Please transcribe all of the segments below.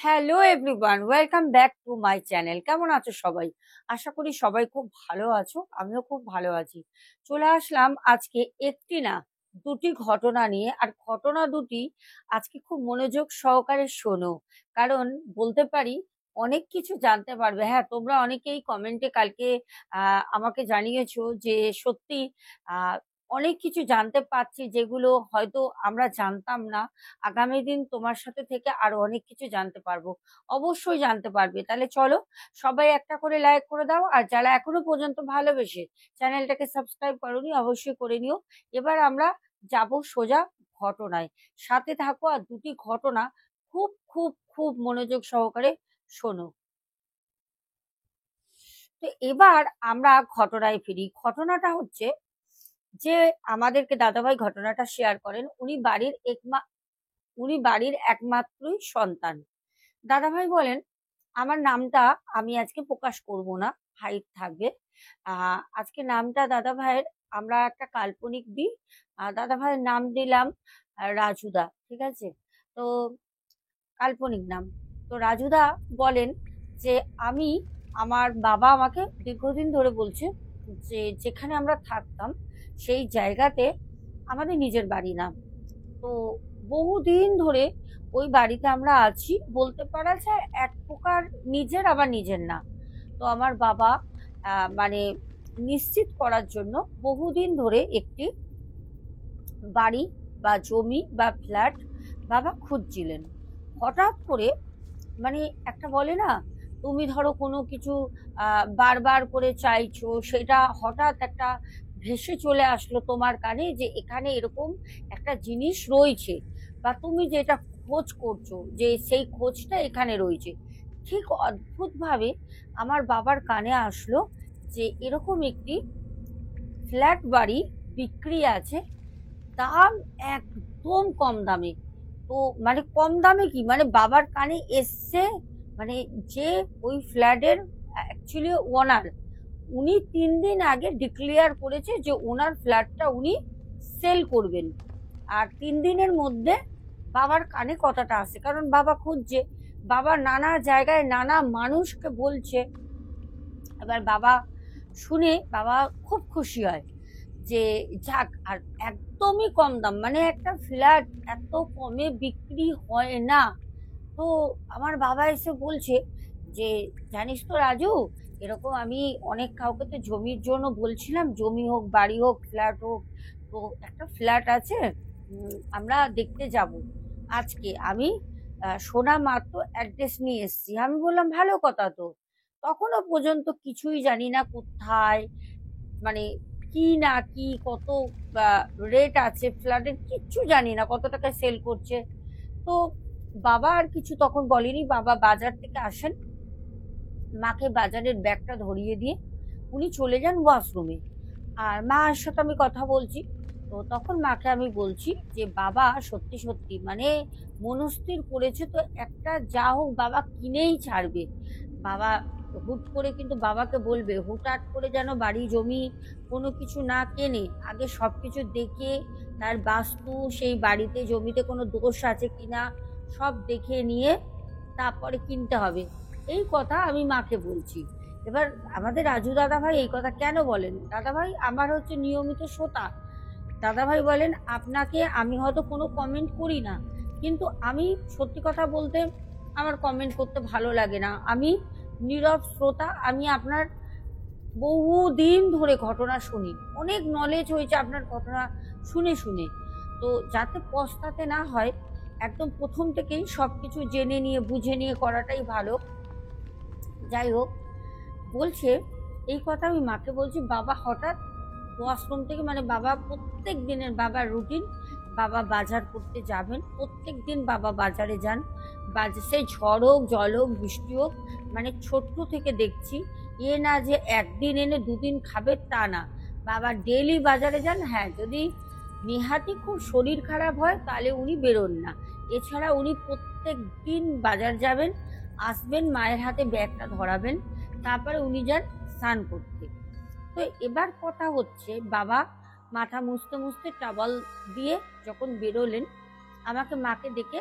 Hello everyone, welcome back to my channel. কেমন আছো সবাই? আশা করি সবাই খুব ভালো আছো, আমিও খুব ভালো আছি। চলে আসলাম আজকে একটি না দুটি ঘটনা নিয়ে। আর ঘটনা দুটি আজকে খুব মনোযোগ সহকারে শোনো, কারণ বলতে পারি অনেক কিছু জানতে পারবে। হ্যাঁ, তোমরা অনেকেই কমেন্টে কালকে আমাকে জানিয়েছো যে সত্যি আহ অনেক কিছু জানতে পারছি যেগুলো হয়তো আমরা জানতাম না। আগামী দিন তোমার সাথে থেকে আরো অনেক কিছু জানতে পারবো। অবশ্যই জানতে পারবে। তাহলে চলো, সবাই একটা করে লাইক করে দাও, আর যারা এখনো পর্যন্ত ভালোবেসে চ্যানেলটাকে সাবস্ক্রাইব করোনি অবশ্যই করে নিও। এবার আমরা যাব সোজা ঘটনায়। সাথে থাকো, আর দুটি ঘটনা খুব খুব খুব মনোযোগ সহকারে শোনো। তো এবার আমরা ঘটনায় ফিরি। ঘটনাটা হচ্ছে যে আমাদেরকে দাদাভাই ঘটনাটা শেয়ার করেন। উনি বাড়ির একমাত্রই সন্তান। দাদাভাই বলেন, আমার নামটা আমি আজকে প্রকাশ করব না, হাইড থাকবে। আজকে নামটা দাদাভাইয়ের আমরা একটা কাল্পনিক দিই। দাদাভাইয়ের নাম দিলাম রাজুদা, ঠিক আছে? তো কাল্পনিক নাম। তো রাজুদা বলেন যে আমি, আমার বাবা আমাকে দীর্ঘদিন ধরে বলছে যে যেখানে আমরা থাকতাম সেই জায়গাতে আমাদের নিজের বাড়ি না। তো বহুদিন ধরে ওই বাড়িতে আমরা আছি, বলতে পারা যায় এক প্রকার নিজের আবার নিজের না। তো আমার বাবা মানে নিশ্চিত করার জন্য বহুদিন ধরে একটি বাড়ি বা জমি বা ফ্ল্যাট বাবা খুঁজছিলেন। হঠাৎ করে, মানে একটা বলে না, তুমি ধরো কোনো কিছু বারবার করে চাইছো, সেটা হঠাৎ একটা ভেসে চলে আসলো তোমার কানে যে এখানে এরকম একটা জিনিস রয়েছে, বা তুমি যেটা খোঁজ করছো যে সেই খোঁজটা এখানে রয়েছে। ঠিক অদ্ভুতভাবে আমার বাবার কানে আসলো যে এরকম একটি ফ্ল্যাট বাড়ি বিক্রি আছে, দাম একদম কম দামে। তো মানে কম দামে কি, মানে বাবার কানে এসছে, মানে যে ওই ফ্ল্যাটের অ্যাকচুয়ালি ওনার, উনি 3 দিন আগে ডিক্লেয়ার করেছে যে ওনার ফ্ল্যাটটা উনি সেল করবেন। আর 3 দিনের মধ্যে বাবার কানে কথাটা আসে, কারণ বাবা খুঁজছে, বাবা নানা জায়গায় নানা মানুষকে বলছে। এবার বাবা শুনে বাবা খুব খুশি হয় যে যাক, আর একদমই কম দাম, মানে একটা ফ্ল্যাট এত কমে বিক্রি হয় না। তো আমার বাবা এসে বলছে যে জানিস তো রাজু, এরকম আমি অনেক কাউকে তো জমির জন্য বলছিলাম, জমি হোক বাড়ি হোক ফ্ল্যাট হোক, তো একটা ফ্ল্যাট আছে, আমরা দেখতে যাব আজকে। আমি শোনা মাত্র অ্যাড্রেস নিয়ে এসেছি। আমি বললাম ভালো কথা তো। তখনও পর্যন্ত কিছুই জানি না কোথায়, মানে কি না কি, কত রেট আছে ফ্ল্যাটের, কিচ্ছু জানি না, কত টাকায় সেল করছে। তো বাবা আর কিছু তখন বলেনি। বাবা বাজার থেকে আসেন, মাকে বাজারের ব্যাগটা ধরিয়ে দিয়ে উনি চলে যান ওয়াশরুমে। আর মার সাথে আমি কথা বলছি। তো তখন মাকে আমি বলছি যে বাবা সত্যি সত্যি মানে মনস্থির করেছে তো একটা যা হোক বাবা কিনেই ছাড়বে। বাবা হুট করে কিন্তু বাবাকে বলবে হুটহাট করে যেন বাড়ি জমি কোনো কিছু না কেনে, আগে সবকিছু দেখে তার বাস্তু, সেই বাড়িতে জমিতে কোনো দোষ আছে কিনা সব দেখে নিয়ে তারপরে কিনতে হবে। এই কথা আমি মাকে বলছি। এবার আমাদের রাজু দাদা ভাই এই কথা কেন বলেন, দাদা ভাই আমার হচ্ছে নিয়মিত শ্রোতা। দাদা ভাই বলেন আপনাকে আমি হয়তো কোনো কমেন্ট করি না, কিন্তু আমি সত্যি কথা বলতে আমার কমেন্ট করতে ভালো লাগে না, আমি নীরব শ্রোতা। আমি আপনার বহুদিন ধরে ঘটনা শুনি, অনেক নলেজ হয়েছে আপনার ঘটনা শুনে শুনে। তো যাতে পস্তাতে না হয়, একদম প্রথম থেকেই সবকিছু জেনে নিয়ে বুঝে নিয়ে করাটাই ভালো। যাই হোক, বলছে এই কথা আমি মাকে বলছি। বাবা হঠাৎ ওয়াশরুম থেকে, মানে বাবা প্রত্যেক দিনের বাবার রুটিন, বাবা বাজার করতে যাবেন, প্রত্যেক দিন বাবা বাজারে যান। বাজার সে ঝড় হোক জল হোক বৃষ্টি হোক, মানে ছোট্ট থেকে দেখছি এ না যে একদিন এনে দুদিন খাবে তা না, বাবা ডেইলি বাজারে যান। হ্যাঁ, যদি নেহাতি খুব শরীর খারাপ হয় তাহলে উনি বেরোন না, এছাড়া উনি প্রত্যেক দিন বাজার যাবেন, আসবেন, মায়ের হাতে ব্যাগটা ধরাবেন, তারপরে উনি যান স্নান করতে। তো এবার কথা হচ্ছে বাবা মাথা মুছতে মুছতে টাওয়াল দিয়ে যখন বেরোলেন, আমাকে মাকে দেখে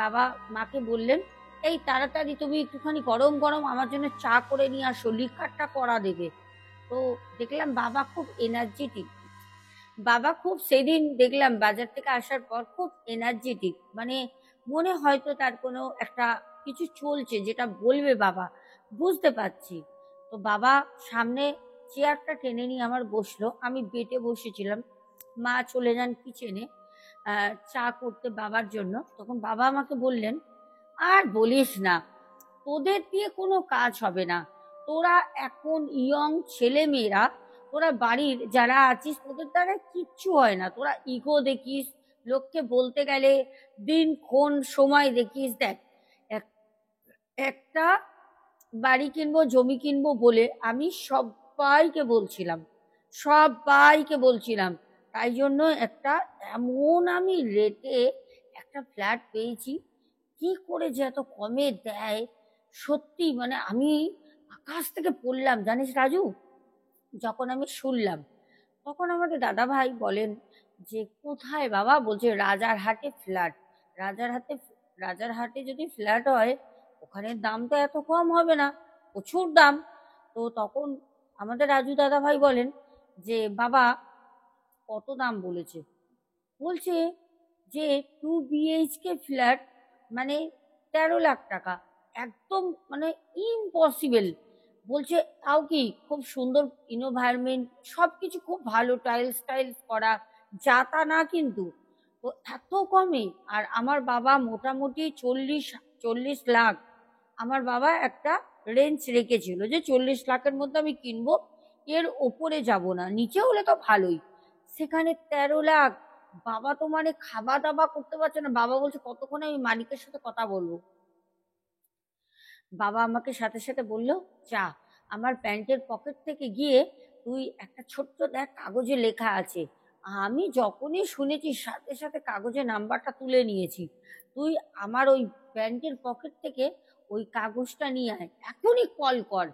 বাবা মাকে বললেন এই তাড়াতাড়ি তুমি একটুখানি গরম গরম আমার জন্য চা করে নিয়ে আসো, লিকারটা করা দেবে। তো দেখলাম বাবা খুব এনার্জেটিক, বাবা খুব সেদিন দেখলাম বাজার থেকে আসার পর খুব এনার্জেটিক, মানে মনে হয়তো তার কোনো একটা কিছু চলছে যেটা বলবে বাবা, বুঝতে পারছি। তো বাবা সামনে চেয়ারটা টেনে নিয়ে আমার বসলো, আমি বেটে বসেছিলাম, মা চলে যান কিচেনে চা করতে বাবার জন্য। তখন বাবা আমাকে বললেন, আর বলিস না, তোদের দিয়ে কোনো কাজ হবে না, তোরা এখন ইয়ং ছেলে মেয়েরা, তোরা বাড়ির যারা আছিস তোদের দ্বারা কিচ্ছু হয় না, তোরা ইগো দেখিস, লোককে বলতে গেলে দিনক্ষণ সময় দেখিস। দেখ, এক- একটা বাড়ি কিনবো জমি কিনবো বলে আমি সবাইকে বলছিলাম, তাই জন্য একটা এমন আমি রেটে একটা ফ্ল্যাট পেয়েছি, কি করে যে এত কমে দেয়, সত্যি মানে আমি আকাশ থেকে পড়লাম জানিস রাজু। যখন আমি শুনলাম তখন আমাদের দাদা ভাই বলেন যে কোথায় বাবা, বলছে রাজারহাটে ফ্ল্যাট। রাজারহাটে, রাজারহাটে যদি ফ্ল্যাট হয় ওখানের দাম তো এত কম হবে না, প্রচুর দাম। তো তখন আমাদের রাজু দাদা ভাই বলেন যে বাবা কত দাম বলেছে, বলছে যে 2 BHK ফ্ল্যাট মানে 13 লাখ টাকা, একদম মানে ইম্পসিবল। বলছে তাও কি খুব সুন্দর এনভায়রনমেন্ট, সব কিছু খুব ভালো, টাইলস টাইলস করা, যা তা না কিন্তু। তো এত কমে, আর আমার বাবা মোটামুটি 40 লাখ, আমার বাবা একটা রেঞ্জ রেখেছিল যে 40 লাখের মধ্যে আমি কিনবো, এর ওপরে যাব না, নিচে হলে তো ভালোই। সেখানে 13 লাখ, বাবা তো মানে খাওয়া দাওয়া করতে পারছে না। বাবা বলছে কতক্ষণ আমি মালিকের সাথে কথা বলবো। বাবা আমাকে সাথে সাথে বলল, চা, আমার প্যান্টের পকেট থেকে গিয়ে তুই একটা ছোট্ট দেখ কাগজে লেখা আছে। আমি যখনই শুনেছি সাথে সাথে কাগজে নাম্বারটা তুলে নিয়েছি। তুই আমার ওই প্যান্টের পকেট থেকে ওই কাগজটা নিয়ে আয়, এখনই কল কর।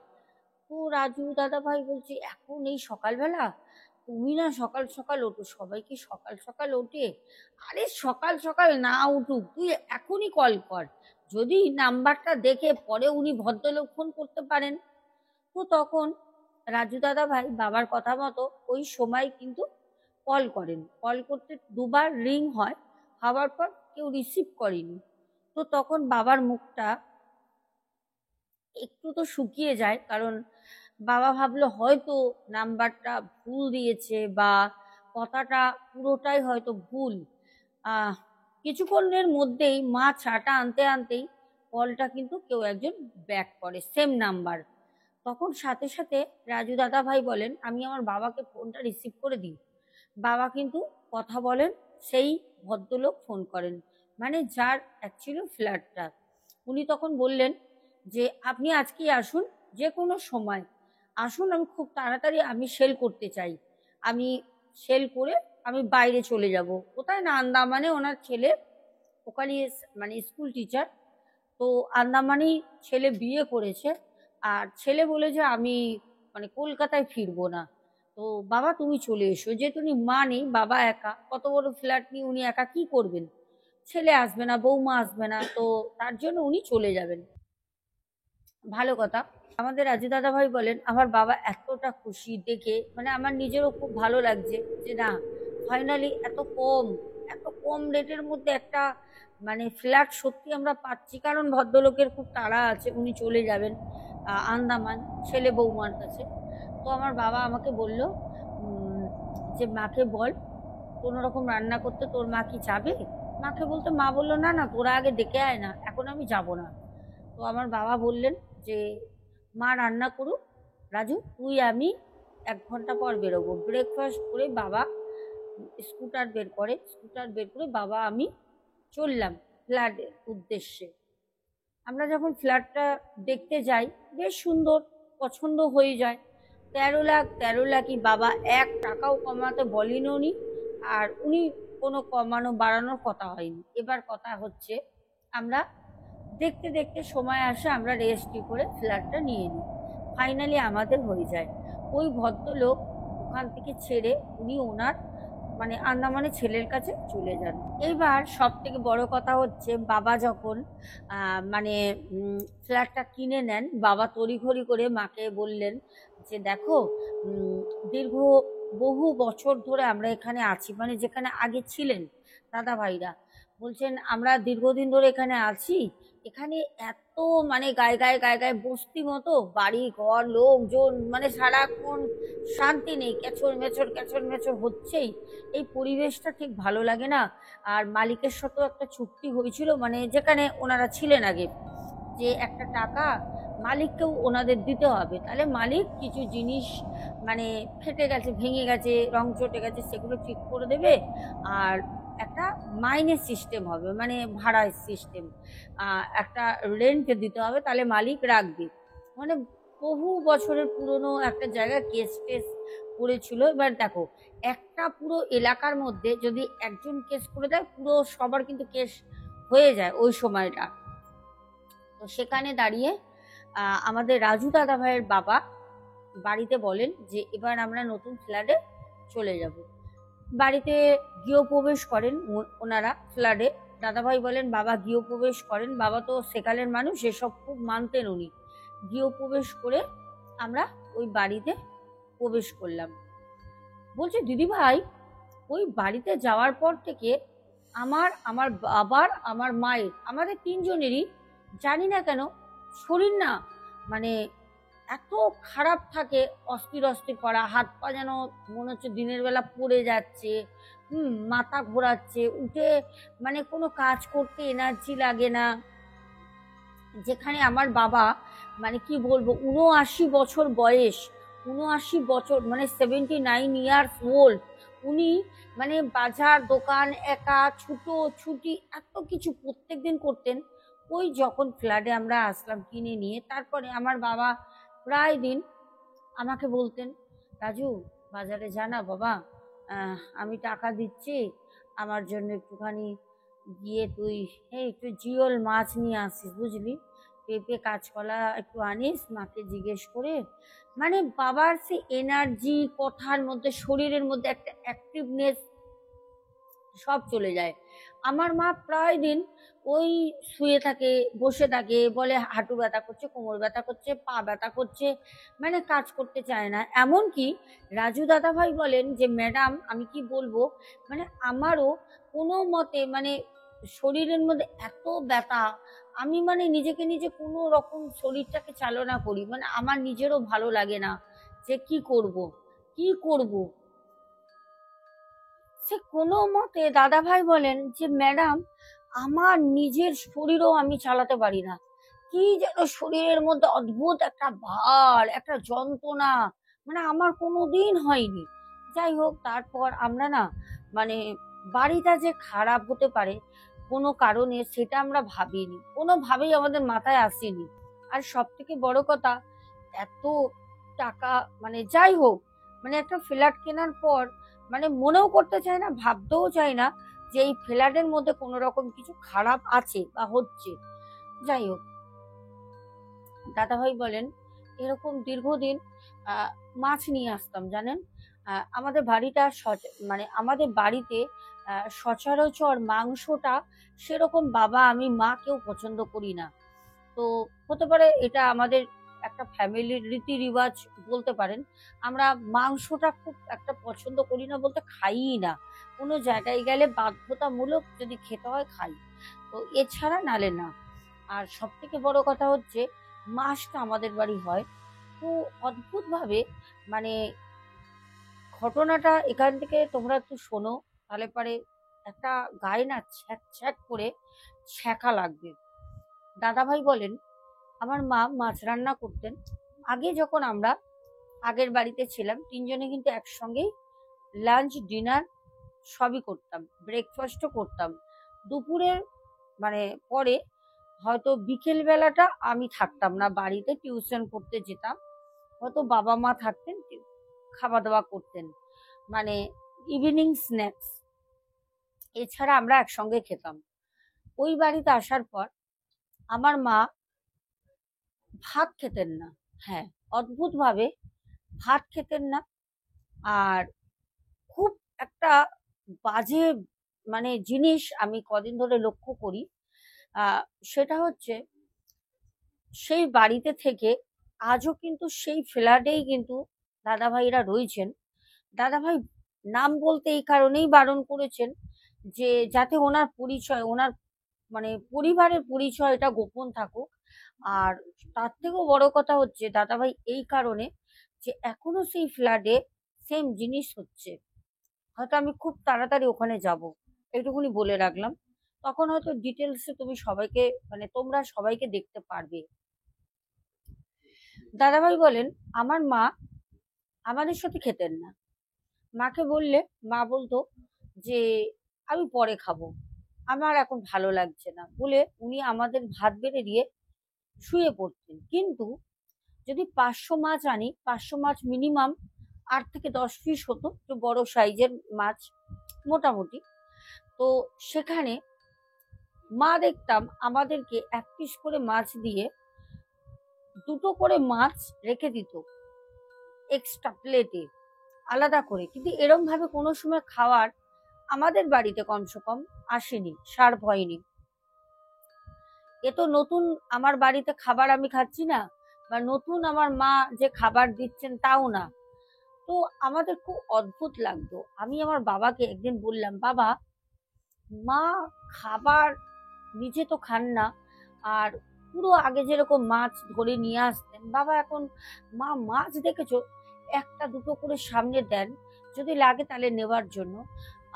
তো রাজু দাদা ভাই বলছে এখন এই সকালবেলা, তুমি না সকাল সকাল ওঠো, সবাই কি সকাল সকাল ওঠে? আরে সকাল সকাল না উঠুক, তুই এখনই কল কর, যদি নাম্বারটা দেখে পরে উনি ভদ্রলোক ফোন করতে পারেন। তো তখন রাজু দাদা ভাই বাবার কথা মতো ওই সময় কিন্তু কল করেন, কল করতে দুবার রিং হয়, হওয়ার পর কেউ রিসিভ করেনি। তো তখন বাবার মুখটা একটু তো শুকিয়ে যায়, কারণ বাবা ভাবলো হয়তো নাম্বারটা ভুল দিয়েছে বা কথাটা পুরোটাই হয়তো ভুল। আহ কিছুক্ষণের মধ্যেই মা চাটা আনতে আনতেই কলটা কিন্তু কেউ একজন ব্যাক করে, সেম নাম্বার। তখন সাথে সাথে রাজু দাদা ভাই বলেন আমি আমার বাবাকে ফোনটা রিসিভ করে দিই। বাবা কিন্তু কথা বলেন, সেই ভদ্রলোক ফোন করেন, মানে যার অ্যাকচুয়ালি ফ্ল্যাটটা। উনি তখন বললেন যে আপনি আজকেই আসুন, যে কোনো সময় আসুন, আমি খুব তাড়াতাড়ি আমি সেল করতে চাই, আমি সেল করে আমি বাইরে চলে যাব। কোথায় না, আন্দামানে ওনার ছেলে ওখানে মানে স্কুল টিচার। তো আন্দামানেই ছেলে বিয়ে করেছে, আর ছেলে বলেছে আমি মানে কলকাতায় ফিরবো না। তো বাবা তুমি চলে এসো, যেহেতু উনি মা নেই, বাবা একা, কত বড় ফ্ল্যাট নিয়ে উনি একা কি করবেন, ছেলে আসবে না, বৌমা আসবে না, তো তার জন্য উনি চলে যাবেন। ভালো কথা। আমাদের রাজু দাদা ভাই বলেন আমার বাবা এতটা খুশি দেখে, মানে আমার নিজেরও খুব ভালো লাগছে যে না, ফাইনালি এত কম রেটের মধ্যে একটা মানে ফ্ল্যাট সত্যি আমরা পাচ্ছি। কারণ ভদ্রলোকের খুব তাড়া আছে, উনি চলে যাবেন আন্দামান ছেলে বৌমার কাছে। তো আমার বাবা আমাকে বলল উম, যে মাকে বল কোনো রকম রান্না করতে, তোর মা কি যাবে? মাকে বলতে মা বললো না না, তোরা আগে ডেকে আয় না, এখন আমি যাব না। তো আমার বাবা বললেন যে মা রান্না করুক, রাজু তুই আমি 1 ঘন্টা পর বেরোবো। ব্রেকফাস্ট করে বাবা স্কুটার বের করে বাবা আমি চললাম ফ্ল্যাটের উদ্দেশ্যে। আমরা যখন ফ্ল্যাটটা দেখতে যাই, বেশ সুন্দর, পছন্দ হয়ে যায়। 13 লাখ, 13 লাখই, বাবা 1 টাকাও কমাতে বলেন উনি, আর উনি কোনো কমানো বাড়ানোর কথা হয়নি। এবার কথা হচ্ছে আমরা দেখতে দেখতে সময় আসে, আমরা রেজিস্ট্রি করে ফ্ল্যাটটা নিয়ে নিই, ফাইনালি আমাদের হয়ে যায়। ওই ভদ্রলোক ওখান থেকে ছেড়ে উনি ওনার মানে আন্দামানে ছেলের কাছে চলে যান। এইবার সব থেকে বড় কথা হচ্ছে, বাবা যখন মানে ফ্ল্যাটটা কিনে নেন, বাবা তড়িঘড়ি করে মাকে বললেন যে দেখো, দীর্ঘ বহু বছর ধরে আমরা এখানে আছি, মানে যেখানে আগে ছিলেন দাদা ভাইরা, বলছেন আমরা দীর্ঘদিন ধরে এখানে আছি। এখানে এত মানে গায়ে গায়ে গায়ে গায়ে বস্তি মতো বাড়ি ঘর, লোকজন, মানে সারাক্ষণ শান্তি নেই, ক্যাচর মেচর হচ্ছেই। এই পরিবেশটা ঠিক ভালো লাগে না। আর মালিকের সাথেও একটা চুক্তি হয়েছিল, মানে যেখানে ওনারা ছিলেন আগে, যে একটা টাকা মালিককেও ওনাদের দিতে হবে, তাহলে মালিক কিছু জিনিস মানে ফেটে গেছে, ভেঙে গেছে, রং চটে গেছে, সেগুলো ঠিক করে দেবে। আর একটা মাইনে সিস্টেম হবে, মানে ভাড়ার সিস্টেম, একটা রেন্ট দিতে হবে, তাহলে মালিক রাখবে। মানে বহু বছরের পুরনো একটা জায়গা, কেস টেস করেছিল। এবার দেখো, একটা পুরো এলাকার মধ্যে যদি একজন কেস করে দেয়, পুরো সবার কিন্তু কেস হয়ে যায় ওই সময়টা। তো সেখানে দাঁড়িয়ে আমাদের রাজু দাদা ভাইয়ের বাবা বাড়িতে বলেন যে এবার আমরা নতুন ফ্ল্যাটে চলে যাব। বাড়িতে গৃহপ্রবেশ করেন ওনারা ফ্ল্যাটে। দাদাভাই বলেন বাবা গৃহপ্রবেশ করেন, বাবা তো সেকালের মানুষ, এসব খুব মানতেন উনি। গৃহপ্রবেশ করে আমরা ওই বাড়িতে প্রবেশ করলাম। বলছে দিদি ভাই, ওই বাড়িতে যাওয়ার পর থেকে আমার বাবার, আমার মায়ের, আমাদের তিনজনেরই জানি না কেন শরীর না মানে এত খারাপ থাকে, অস্থির অস্থির করা, হাত পা যেন মনে হচ্ছে দিনের বেলা পড়ে যাচ্ছে, মাথা ঘোরাচ্ছে, উঠে মানে কোনো কাজ করতে এনার্জি লাগে না। যেখানে আমার বাবা, মানে কি বলবো, ৭৯ বছর বয়স, ৭৯ বছর, মানে 79 ইয়ার্স ওল্ড, উনি মানে বাজার দোকান একা, ছুটি এত কিছু প্রত্যেক দিন করতেন। ওই যখন ফ্ল্যাটে আমরা আসলাম কিনে নিয়ে, তারপরে আমার বাবা প্রায় দিন আমাকে বলতেন, রাজু বাজারে জানা বাবা, আমি টাকা দিচ্ছি, আমার জন্য একটুখানি গিয়ে তুই একটু জিওল মাছ নিয়ে আসিস, বুঝলি, পেঁপে কাঁচকলা একটু আনিস, মাকে জিজ্ঞেস করে। মানে বাবার সে এনার্জি, কথার মধ্যে, শরীরের মধ্যে একটা অ্যাক্টিভনেস সব চলে যায়। আমার মা প্রায় দিন ওই শুয়ে থাকে, বসে থাকে, বলে হাঁটু ব্যথা করছে, কোমর ব্যথা করছে, পা ব্যথা করছে, মানে কাজ করতে চায় না। এমনকি রাজু দাদাভাই বলেন যে ম্যাডাম আমি কি বলবো, মানে আমারও কোনো মতে মানে শরীরের মধ্যে এত ব্যথা, আমি মানে নিজেকে নিজে কোনো রকম শরীরটাকে চালনা করি, মানে আমার নিজেরও ভালো লাগে না যে কি করব। সে কোনো মতে দাদাভাই বলেন যে ম্যাডাম, আমার নিজের শরীরও আমি চালাতে পারি না, কি যেন শরীরের মধ্যে অদ্ভুত একটা ভার, একটা যন্ত্রণা, মানে আমার কোনো দিন হয়নি। যাই হোক, তারপর আমরা না মানে বাড়িটা যে খারাপ হতে পারে কোনো কারণে, সেটা আমরা ভাবিনি, কোনোভাবেই আমাদের মাথায় আসেনি। আর সব থেকে বড় কথা, এত টাকা, মানে যাই হোক, মানে একটা ফ্ল্যাট কেনার পর মানে মনেও করতে চায় না, ভাবতেও চায় না যে এই ফ্ল্যাটের মধ্যে কোনো রকম কিছু খারাপ আছে বা হচ্ছে। যাই হোক, দাদাভাই বলেন এরকম দীর্ঘদিন আহ, মাছ নিয়ে আসতাম জানেন। আমাদের বাড়িটা মানে আমাদের বাড়িতে সচরাচর মাংসটা সেরকম বাবা, আমি, মা কেউ পছন্দ করি না। তো হতে পারে এটা আমাদের একটা ফ্যামিলির রীতি রিবাজ বলতে পারেন। আমরা মাংসটা খুব একটা পছন্দ করি না, বলতে খাইই না। কোনো জায়গায় গেলে বাধ্যতামূলক যদি খেতে হয় খাই, তো এছাড়া নালে না। আর সব থেকে বড় কথা হচ্ছে মাছটা আমাদের বাড়ি হয়। তো অদ্ভুতভাবে মানে ঘটনাটা এখান থেকে তোমরা একটু শোনো, তাহলে পরে একটা গায়ে না ছ্যাক ছ্যাক করে ছ্যাঁকা লাগবে। দাদাভাই বলেন আমার মা মাছ রান্না করতেন। আগে যখন আমরা আগের বাড়িতে ছিলাম, তিনজনে কিন্তু একসঙ্গেই লাঞ্চ ডিনার সবই করতাম, ব্রেকফাস্টও করতাম। দুপুরের মানে পরে হয়তো বিকেল বেলাটা আমি থাকতাম না বাড়িতে, টিউশন করতে যেতাম, হয়তো বাবা মা থাকতেন, খাওয়া দাওয়া করতেন, মানে ইভিনিং স্ন্যাক্স, এছাড়া আমরা একসঙ্গে খেতাম। ওই বাড়িতে আসার পর আমার মা ভাত খেতেন না। হ্যাঁ, অদ্ভুতভাবে ভাত খেতেন না। আর খুব একটা বাজে মানে জিনিস আমি কদিন ধরে লক্ষ্য করি। সেটা হচ্ছে সেই বাড়িতে থেকে আজও কিন্তু সেই ফ্ল্যাটেই কিন্তু দাদাভাইরা রয়েছেন। দাদাভাই নাম বলতে এই কারণেই বারণ করেছেন যে যাতে ওনার পরিচয়, ওনার মানে পরিবারের পরিচয়টা গোপন থাকুক। আর তার থেকেও বড় কথা হচ্ছে দাদাভাই এই কারণে যে এখনো সেই ফ্ল্যাটে সেম জিনিস হচ্ছে। হয়তো আমি খুব তাড়াতাড়ি ওখানে যাব, এইটুকুনি বলে রাখলাম। তখন হয়তো ডিটেলসে তুমি সবাইকে মানে তোমরা সবাইকে দেখতে পারবে। দাদাভাই বলেন আমার মা আমাদের সাথে খেতেন না। মাকে বললে মা বলতো যে আমি পরে খাবো, আমার এখন ভালো লাগছে না বলে উনি আমাদের ভাত বেড়ে দিয়ে শুয়ে পড়তেন। কিন্তু যদি 500 মাছ আনি, 500 মাছ মিনিমাম 8 থেকে 10 পিস হতো, একটু বড় সাইজের মাছ মোটামুটি। তো সেখানে মা দেখতাম আমাদেরকে 1 পিস করে মাছ দিয়ে 2টো করে মাছ রেখে দিত এক্সট্রা প্লেটে আলাদা করে। কিন্তু এরম ভাবে কোনো সময় খাওয়ার আমাদের বাড়িতে কমসে কম আসেনি, সার্ভ হয়নি। এ তো নতুন আমার বাড়িতে খাবার আমি খাচ্ছি না, বা নতুন আমার মা যে খাবার দিচ্ছেন তাও না। তো আমাদের খুব অদ্ভুত লাগতো। আমি আমার বাবাকে একদিন বললাম, বাবা, মা খাবার নিজে তো খান না, আর পুরো আগে যেরকম মাছ ধরে নিয়ে আসতেন, বাবা এখন মা মাছ দেখেছো 1টা 2টো করে সামনে দেন, যদি লাগে তাহলে নেওয়ার জন্য।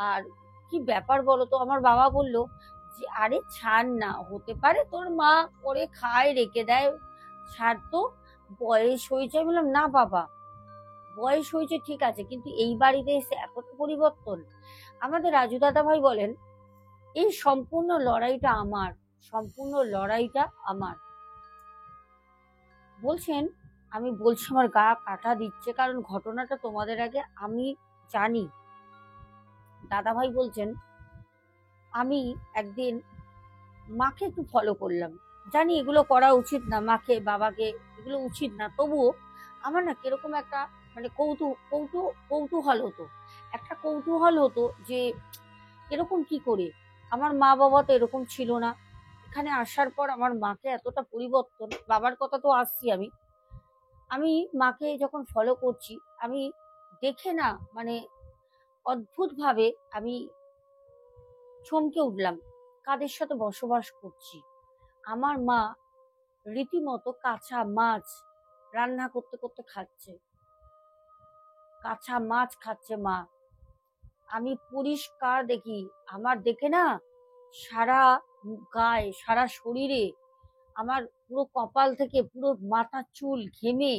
আর কি ব্যাপার বলো তো? আমার বাবা বলল যে আরে ছাড় না, হতে পারে তোর মা করে খায় রেখে দেয়, ছাড় তো, বয়স হয়েছে। আমি বললাম না বাবা, বয়স হয়েছে ঠিক আছে, কিন্তু এই বাড়িতে এসে এতটা পরিবর্তন। আমাদের রাজু দাদা ভাই বলেন এই সম্পূর্ণ লড়াইটা আমার, সম্পূর্ণ লড়াইটা আমার। বলছেন আমি বলছি আমার গা কাটা দিচ্ছে, কারণ ঘটনাটা তোমাদের আগে আমি জানি। দাদা ভাই বলছেন আমি একদিন মাকে একটু ফলো করলাম, জানি এগুলো করা উচিত না, মাকে বাবাকে এগুলো উচিত না, তবুও আমার না কিরকম একটা মানে কৌতূহল হতো, একটা কৌতূহল হতো যে এরকম কি করে, আমার মা বাবা তো এরকম ছিল না, এখানে আসার পর আমার মাকে এতটা পরিবর্তন। বাবার কথা তো আসছি আমি। আমি মাকে যখন ফলো করছি, আমি দেখে না মানে অদ্ভুত ভাবে আমি চমকে উঠলাম, কাদের সাথে বসবাস করছি। আমার মা রীতিমতো কাঁচা মাছ রান্না করতে করতে খাচ্ছে, কাঁচা মাছ খাচ্ছে মা। আমি পরিষ্কার দেখি, আমার দেখে না সারা গায়ে সারা শরীরে আমার পুরো কপাল থেকে পুরো মাথার চুল ঘেমে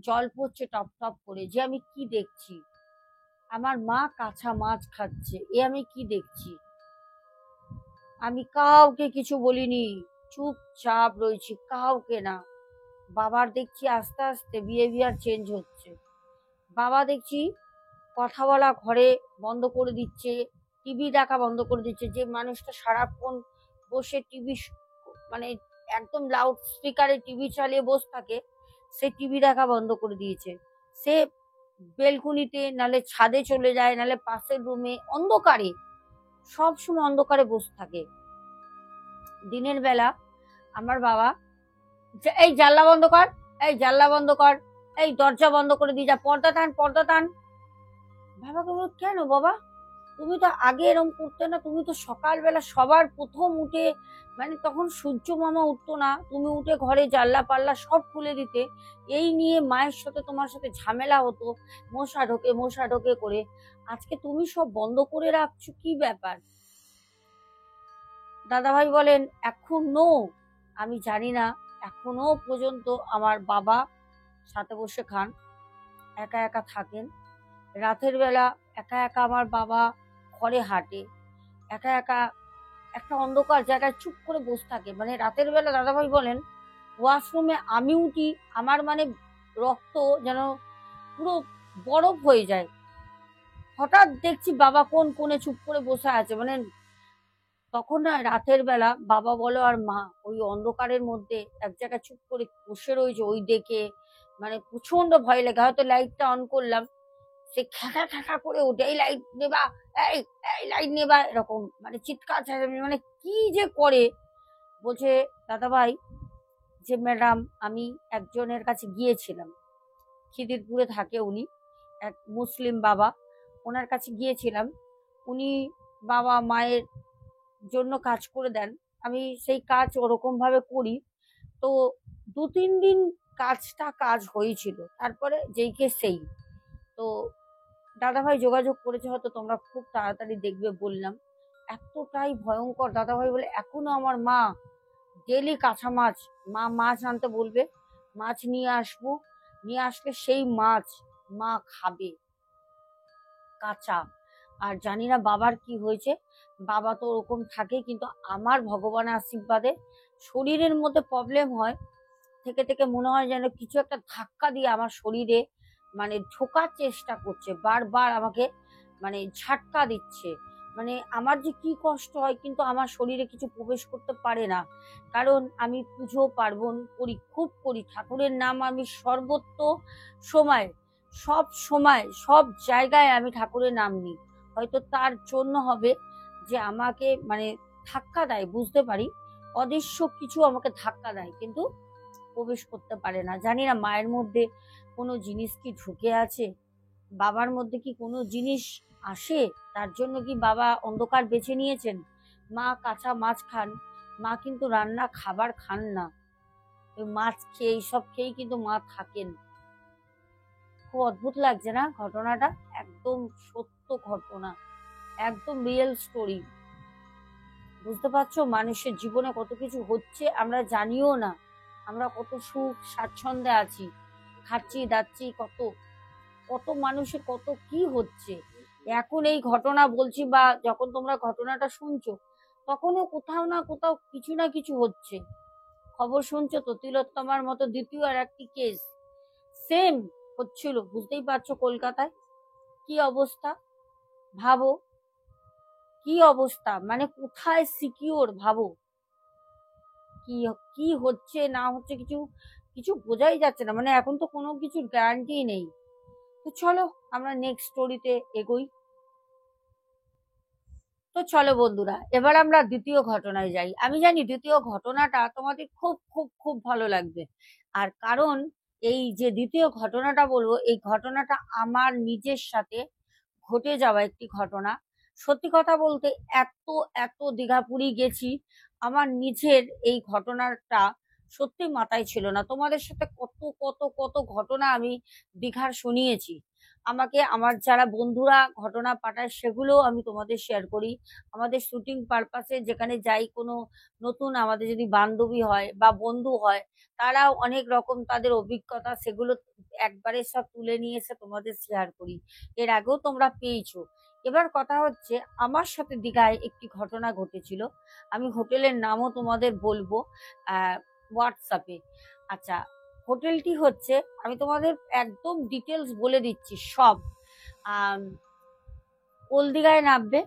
জল পড়ছে টপ টপ করে, যে আমি কি দেখছি, আমার মা কাঁচা মাছ খাচ্ছে, এ আমি কি দেখছি। আমি কাউকে কিছু বলিনি, চুপচাপ রয়েছি, কাউকে না। বাবার দেখছি আস্তে আস্তে বিহেভিয়ার চেঞ্জ হচ্ছে। বাবা দেখছি কথা বলা ঘরে বন্ধ করে দিচ্ছে, টিভি দেখা বন্ধ করে দিচ্ছে। যে মানুষটা সারাক্ষণ বসে টিভি মানে একদম লাউড স্পিকারে টিভি চালিয়ে বসে থাকে, সে টিভি দেখা বন্ধ করে দিয়েছে। সে বেলকুনিতে নালে ছাদে চলে যায়, নালে পাশের রুমে অন্ধকারে, সবসময় অন্ধকারে বসে থাকে। দিনের বেলা আমার বাবা এই জানলা বন্ধ কর, এই জানলা বন্ধ কর, এই দরজা বন্ধ করে দিয়ে যা, পর্দা টান পর্দা টান। বাবাকে বল কেন বাবা, তুমি তো আগে এরকম করতে না, তুমি তো সকালবেলা সবার প্রথম উঠে মানে তখন সূর্য মামা উঠতো না, তুমি উঠে ঘরে জানলা পাল্লা সব খুলে দিতে। এই নিয়ে মায়ের সাথে তোমার সাথে ঝামেলা হতো, মশা ঢোকে করে। আজকে তুমি সব বন্ধ করে রাখছো, কি ব্যাপার? দাদাভাই বলেন এখনো আমি জানি না, এখনো পর্যন্ত আমার বাবা সাথে বসে খান, একা একা থাকেন। রাতের বেলা একা একা আমার বাবা ঘরে হাঁটে, একা একা একটা অন্ধকার জায়গায় চুপ করে বসে থাকে। মানে রাতের বেলা দাদাভাই বলেন ওয়াশরুমে আমি উঠি, আমার মানে রক্ত যেন পুরো বরফ হয়ে যায়। হঠাৎ দেখছি বাবা কোন কোণে চুপ করে বসে আছে, মানে তখন না রাতের বেলা বাবা বলো আর মা ওই অন্ধকারের মধ্যে এক জায়গায় চুপ করে বসে রয়েছে, ওই দেখে মানে প্রচন্ড ভয় লাগে। হয়তো লাইটটা অন করলাম, সে খ্যাঁকা খ্যাঁকা করে ওঠে, এই লাইট নেবা, এই এই লাইট নেবা, এরকম মানে চিৎকার চেঁচামেচি, মানে কি যে করে। বলছে দাদা ভাই যে ম্যাডাম আমি একজনের কাছে গিয়েছিলাম, খিদিরপুরে থাকে উনি, এক মুসলিম বাবা, ওনার কাছে গিয়েছিলাম। উনি বাবা মায়ের জন্য কাজ করে দেন, আমি সেই কাজ ওরকম ভাবে করি। তো 2-3 দিন কাজ হয়েছিল, তারপরে যেইকে সেই। তো দাদাভাই যোগাযোগ করেছে, হয়তো তোমরা খুব তাড়াতাড়ি দেখবে বললাম। এতটাই ভয়ঙ্কর, দাদাভাই বলে এখনো আমার মা ডেলি কাঁচা মাছ, মা মাছ আনতে বলবে, মাছ নিয়ে আসবো, নিয়ে আসলে সেই মাছ মা খাবে কাঁচা। আর জানি না বাবার কি হয়েছে, বাবা তো ওরকম থাকে, কিন্তু আমার ভগবানের আশীর্বাদে শরীরের মধ্যে প্রবলেম হয়, থেকে থেকে মনে হয় যেন কিছু একটা ধাক্কা দিয়ে আমার শরীরে মানে ঢোকার চেষ্টা করছে, বারবার আমাকে মানে ঝাটকা দিচ্ছে। মানে আমার যে কি কষ্ট হয়, কিন্তু আমার শরীরে কিছু প্রবেশ করতে পারে না, কারণ আমি পুজো পার্বণ করি, খুব করি, ঠাকুরের নাম আমি সর্বত্র সময়, সব সময় সব জায়গায় আমি ঠাকুরের নাম নিই। হয়তো তার জন্য হবে যে আমাকে মানে ধাক্কা দেয়, বুঝতে পারি অদৃশ্য কিছু আমাকে ধাক্কা দেয়, কিন্তু প্রবেশ করতে পারে না। জানি না মায়ের মধ্যে কোনো জিনিস কি ঢুকে আছে, বাবার মধ্যে কি কোনো জিনিস আসে, তার জন্য কি বাবা অন্ধকার বেছে নিয়েছেন। মা কাঁচা মাছ খান, মা কিন্তু রান্না খাবার খান না, ওই মাছ খেয়ে এইসব খেয়েই কিন্তু মা থাকেন। খুব অদ্ভুত লাগছে না ঘটনাটা? একদম সত্য ঘটনা, একদম রিয়েল স্টোরি। বুঝতে পারছো মানুষের জীবনে কত কিছু হচ্ছে, আমরা জানিও না। আমরা কত সুখ স্বাচ্ছন্দ্যে আছি, খাচ্ছি দাচ্ছি, কত কত মানুষের কত কি হচ্ছে। এখন এই ঘটনা বলছি, বা যখন তোমরা ঘটনাটা শুনছো, তখনও কোথাও না কোথাও কিছু না কিছু হচ্ছে। খবর শুনছো তো, তিলোত্তমার মতো দ্বিতীয় আর একটি কেস সেম হচ্ছিল, বুঝতেই পারছো কলকাতায় কি অবস্থা। ভাবো কি অবস্থা, মানে কোথায় সিকিওর, ভাবো কি কি হচ্ছে না হচ্ছে, কিছু কিছু বোঝাই যাচ্ছে না। মানে এখন তো কোনো কিছুর গ্যারান্টি নেই। তো চলো আমরা নেক্সট স্টোরিতে এগোই। তো চলো বন্ধুরা, এবার আমরা দ্বিতীয় ঘটনায় যাই। আমি জানি দ্বিতীয় ঘটনাটা তোমাদের খুব খুব খুব ভালো লাগবে। আর কারণ এই যে দ্বিতীয় ঘটনাটা বলবো, এই ঘটনাটা আমার নিজের সাথে ঘটে যাওয়া একটি ঘটনা। সত্যি কথা বলতে এত এত দীঘা পুরী গেছি, আমার নিজের এই ঘটনাটা সত্যি মাথায় ছিল না। তোমাদের সাথে কত কত কত ঘটনা আমি দীঘার শুনিয়েছি, আমাকে আমার যারা বন্ধুরা ঘটনা পাঠায় সেগুলো আমি তোমাদের শেয়ার করি। আমাদের শুটিং পারপাসে যেখানে যাই, কোনো নতুন আমাদের যদি বান্ধবী হয় বা বন্ধু হয়, তারাও অনেক রকম তাদের অভিজ্ঞতা, সেগুলো একবারে সব তুলে নিয়ে এসে তোমাদের শেয়ার করি। এর আগেও তোমরা পেয়েছো। এবার কথা হচ্ছে, আমার সাথে দীঘায় একটি ঘটনা ঘটেছিল। আমি হোটেলের নামও তোমাদের বলবো হোয়াটসঅ্যাপে। আচ্ছা, হোটেলটি হচ্ছে, আমি তোমাদের একদম ডিটেলস বলে দিচ্ছি সব। ওল্ড দীঘায় নামবে।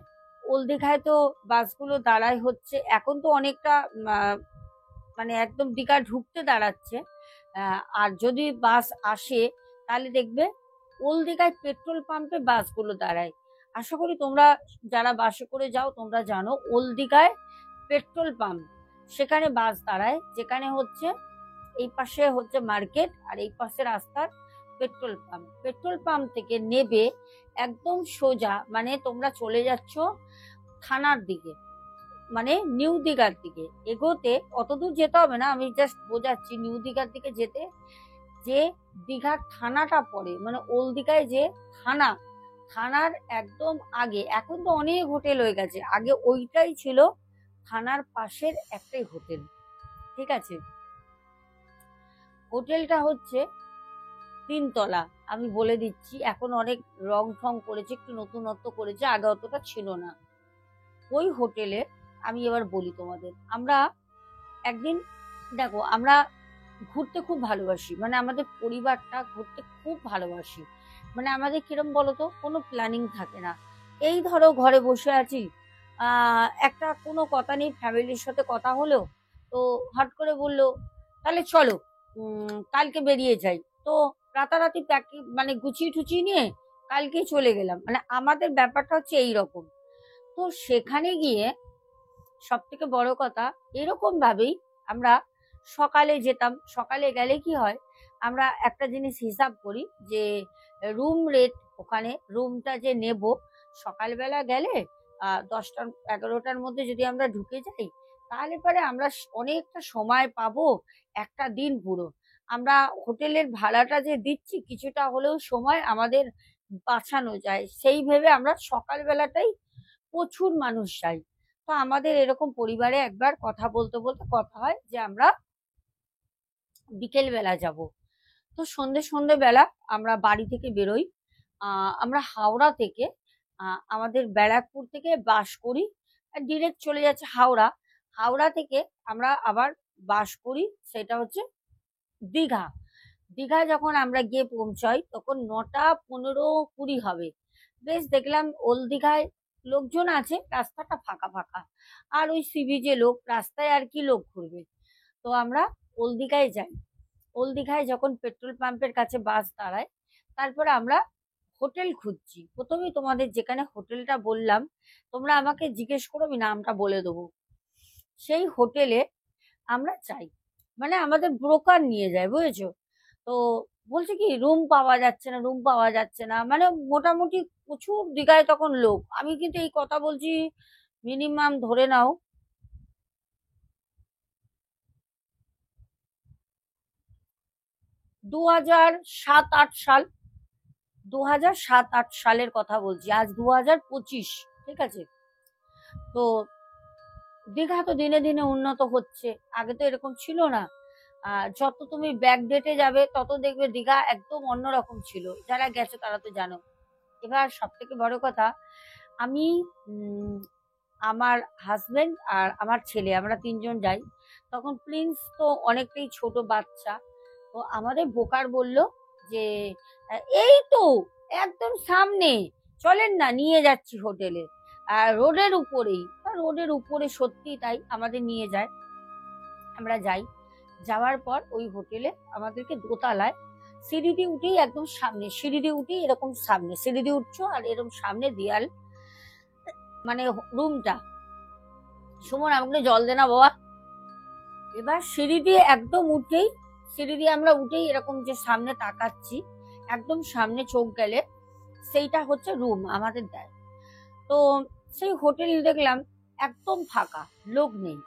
ওল্ড দীঘায় তো বাসগুলো দাঁড়ায় হচ্ছে, এখন তো অনেকটা মানে একদম দীঘা ঢুকতে দাঁড়াচ্ছে। আর যদি বাস আসে তাহলে দেখবে ওল্ড দীঘায় পেট্রোল পাম্পে বাসগুলো দাঁড়ায়। আশা করি তোমরা যারা বাসে করে যাও তোমরা জানো, ওল্ড দীঘায় পেট্রোল পাম্প, সেখানে বাস দাঁড়ায়, যেখানে হচ্ছে এই পাশে হচ্ছে মার্কেট আর এই পাশে রাস্তার পেট্রোল পাম্প। পেট্রোল পাম্প থেকে নেবে একদম সোজা, মানে তোমরা চলে যাচ্ছ থানার দিকে, মানে নিউ দীঘার দিকে এগোতে। অতদূর যেতে হবে না, আমি জাস্ট বোঝাচ্ছি। নিউ দীঘার দিকে যেতে, যে দীঘার থানাটা পড়ে, মানে ওল্ড দীঘায় যে থানা, থানার একদম আগে, এখন তো অনেক হোটেল হয়ে গেছে, আগে ওইটাই ছিল থানার পাশের একটাই হোটেল। ঠিক আছে, হোটেলটা হচ্ছে 3 তলা। আমি বলে দিচ্ছি, এখন অনেক রং ঠং করেছে, একটু নতুনত্ব করেছে, আগে অতটা ছিল না। ওই হোটেলে আমি এবার বলি তোমাদের, আমরা একদিন, দেখো আমরা ঘুরতে খুব ভালোবাসি, মানে আমাদের পরিবারটা ঘুরতে খুব ভালোবাসি। মানে আমাদের কিরম বলতো, কোনো প্ল্যানিং থাকে না। এই ধরো ঘরে বসে আছি, একটা কোনো কথা নেই, ফ্যামিলির সাথে কথা হলো, তো হট করে বললো তাহলে চলো কালকে বেরিয়ে যাই। তো রাতারাতি মানে গুছিয়ে টুচিয়ে নিয়ে কালকেই চলে গেলাম, মানে আমাদের ব্যাপারটা হচ্ছে এইরকম। তো সেখানে গিয়ে সব থেকে বড় কথা, এরকম ভাবেই আমরা সকালে যেতাম। সকালে গেলে কি হয়, আমরা একটা জিনিস হিসাব করি যে রুম রেট, ওখানে রুমটা যে নেব, সকালবেলা গেলে 10টা 11টার মধ্যে যদি আমরা ঢুকে যাই, তাহলে পরে আমরা অনেকটা সময় পাবো, একটা দিন পুরো। আমরা হোটেলের ভাড়াটা যে দিচ্ছি, কিছুটা হলেও সময় আমাদের বাঁচানো যায়, সেই ভেবে আমরা সকালবেলাটাই প্রচুর মানুষ যাই। তো আমাদের এরকম পরিবারে একবার কথা বলতে বলতে কথা হয় যে আমরা বিকেল বেলা যাব। তো সন্ধে বেলা আমরা বাড়ি থেকে বেরোই। আমরা হাওড়া থেকে, আমাদের ব্যারাকপুর থেকে বাস করি, ডিরেক্ট চলে যাচ্ছে হাওড়া। হাওড়া থেকে আমরা আবার বাস করি, সেটা হচ্ছে দীঘা। দীঘা যখন আমরা গিয়ে পৌঁছাই তখন 9টা 15 20 হবে। বেশ দেখলাম ওল্ড দীঘায় লোকজন আছে, রাস্তাটা ফাঁকা ফাঁকা, আর ওই সি বিচে লোক, রাস্তায় আর কি লোক ঘুরবে। তো আমরা ওল্ড দীঘায় যাই। ওল্ড দীঘায় যখন পেট্রোল পাম্পের কাছে বাস দাঁড়ায়, তারপরে আমরা হোটেল খুঁজছি। প্রথমেই তোমাদের যেখানে হোটেলটা বললাম, তোমরা আমাকে জিজ্ঞেস করো, আমি নামটা বলে দেবো। সেই হোটেলে আমরা চাই, মানে আমাদের ব্রোকার নিয়ে যায়, বুঝেছো? তো বলছে কি রুম পাওয়া যাচ্ছে না, রুম পাওয়া যাচ্ছে না, মানে মোটামুটি প্রচুর দীঘায় তখন লোক। আমি কিন্তু এই কথা বলছি মিনিমাম ধরে নাও 2007-08 সাল, 2007-08 সালের কথা বলছি, আজ 2025, ঠিক আছে? তো দীঘা তো দিনে দিনে উন্নত হচ্ছে, আগে তো এরকম ছিল না। যত তুমি ব্যাক ডেটে যাবে তত দেখবে দীঘা একদম অন্যরকম ছিল, যারা গেছে তারা তো জানো। এবার সব থেকে বড় কথা, আমি আমার হাজবেন্ড আর আমার ছেলে, আমরা 3জন যাই। তখন প্রিন্স তো অনেকটাই ছোট বাচ্চা। তো আমাদের বোকার বলল যে এই তো একদম সামনে, চলেন না নিয়ে যাচ্ছি হোটেলে, রোডের উপরেই। রোডের উপরে সত্যি তাই, আমাদের নিয়ে যায়। আমরা যাই, যাওয়ার পর ওই হোটেলে আমাদেরকে দোতলায় সিঁড়ি দিয়ে উঠেই একদম সামনে, সিঁড়ি দিয়ে উঠেই এরকম সামনে, সিঁড়ি দিয়ে উঠছো আর এরকম সামনে দেয়াল, মানে রুমটা। সুমন আমাকে জল দে না বাবা। এবার সিঁড়ি দিয়ে একদম উঠেই, সিঁড়ি দিয়ে আমরা উঠেই এরকম যে সামনে তাকাচ্ছি, একদম সামনে চোখ গেলে সেইটা হচ্ছে রুম আমাদের দেয়। তো সেই হোটেল দেখলাম একদম ফাঁকা, লোক নেই।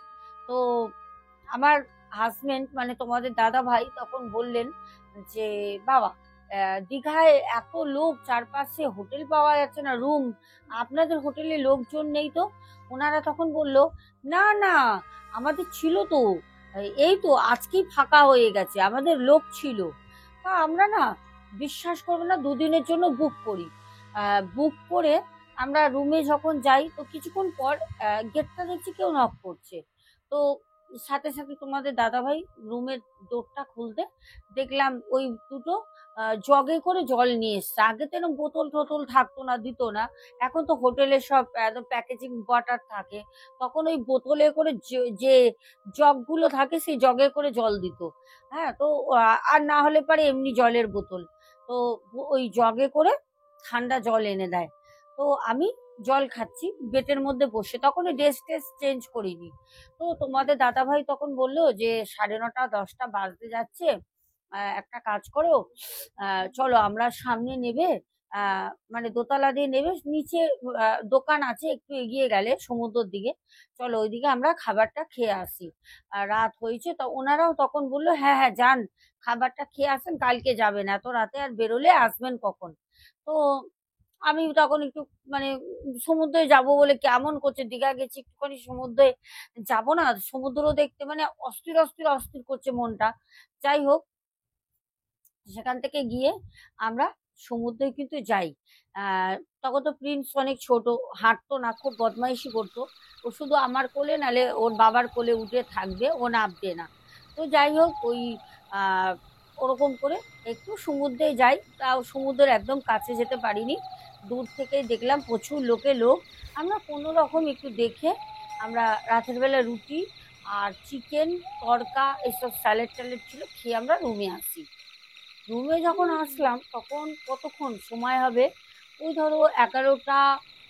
তো আমার হাজবেন্ড, মানে তোমাদের দাদা ভাই, তখন বললেন যে বাবা, দীঘায় এত লোক, চারপাশে হোটেল পাওয়া যাচ্ছে না, রুম, আপনাদের হোটেলে লোকজন নেই তো? ওনারা তখন বলল না না, আমাদের ছিল তো, এই তো আজকেই ফাঁকা হয়ে গেছে, আমাদের লোক ছিল। তা আমরা না, বিশ্বাস করবো না, 2 দিনের জন্য বুক করি। বুক করে আমরা রুমে যখন যাই, তো কিছুক্ষণ পর গেটটা দেখছি কেউ নক করছে। তো সাথে সাথে তোমাদের দাদাভাই রুমের ডোরটা খুলতে দেখলাম ওই দুটো জগে করে জল নিয়ে এসছে। আগে তো এরকম বোতল টোতল থাকতো না, দিত না। এখন তো হোটেলে সব একদম প্যাকেজিং ওয়াটার থাকে, তখন ওই বোতলে করে যে জগগুলো থাকে, সেই জগে করে জল দিত। হ্যাঁ, তো আর না হলে পারে এমনি জলের বোতল, তো ওই জগে করে ঠান্ডা জল এনে দেয়। তো আমি জল খাচ্ছি বেটের মধ্যে বসে, তখন ড্রেস টেস চেঞ্জ করিনি। তো তোমাদের দাদাভাই তখন বললো যে 9:30 10টা বাজতে যাচ্ছে, একটা কাজ করো, চলো আমরা সামনে নেবে, মানে দোতলা দিয়ে নেবে, নিচে দোকান আছে একটু এগিয়ে গেলে সমুদ্রের দিকে, চলো ওইদিকে আমরা খাবারটা খেয়ে আসি, রাত হয়েছে। তো ওনারাও তখন বললো হ্যাঁ হ্যাঁ যান, খাবারটা খেয়ে আসেন, কালকে যাবেন, এত রাতে আর বেরোলে আসবেন কখন? তো আমি তখন একটু, মানে সমুদ্রে যাব বলে কেমন করছে, দীঘা গেছি একটুখানি সমুদ্রে যাব না, সমুদ্র দেখতে মানে অস্থির অস্থির অস্থির করছে মনটা। যাই হোক, সেখান থেকে গিয়ে আমরা সমুদ্রে কিন্তু যাই। তখন তো প্রিন্স অনেক ছোট, হাঁটতো না, খুব বদমাইশি করতো। ও শুধু আমার কোলে, নালে ওর বাবার কোলে উঠে থাকবে, ও নামবে না। তো যাই হোক, ওই আহ ওরকম করে একটু সমুদ্রে যাই, তাও সমুদ্রের একদম কাছে যেতে পারিনি, দূর থেকেই দেখলাম প্রচুর লোক। আমরা কোনো রকম একটু দেখে আমরা রাতের বেলা রুটি আর চিকেন তড়কা এসব স্যালাড ট্যালাড ছিল, খেয়ে আমরা রুমে আসি। রুমে যখন আসলাম তখন কতক্ষণ সময় হবে, ওই ধরো 11টা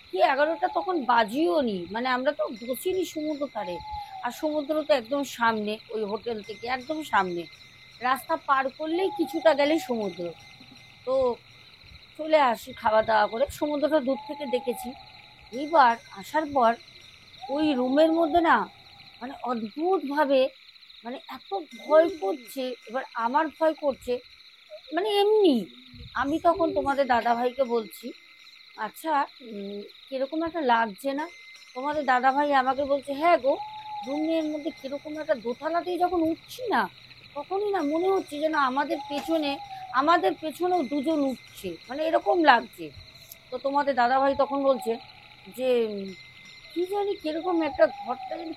কি 11টা তখন বাজিও নি, মানে আমরা তো বসিনি সমুদ্র ধারে, আর সমুদ্র তো একদম সামনে, ওই হোটেল থেকে একদম সামনে, রাস্তা পার করলেই কিছুটা গেলেই সমুদ্র। তো চলে আসি খাওয়া দাওয়া করে, সমুদ্রটা দূর থেকে দেখেছি। এইবার আসার পর ওই রুমের মধ্যে না, মানে অদ্ভুতভাবে, মানে এত ভয় করছে, এবার আমার ভয় করছে, মানে এমনি। আমি তখন তোমাদের দাদাভাইকে বলছি, আচ্ছা কিরকম একটা লাগছে না? তোমাদের দাদাভাই আমাকে বলছে, হ্যাঁ গো, রুমের মধ্যে কিরকম একটা দোতলাতেই যখন উঠছি না, তখনই না মনে হচ্ছে যেন আমাদের পেছনেও দুজন উঠছে, মানে এরকম লাগছে। তো তোমাদের দাদাভাই তখন বলছে যে কি জানি কিরকম একটা ঘরটা জানি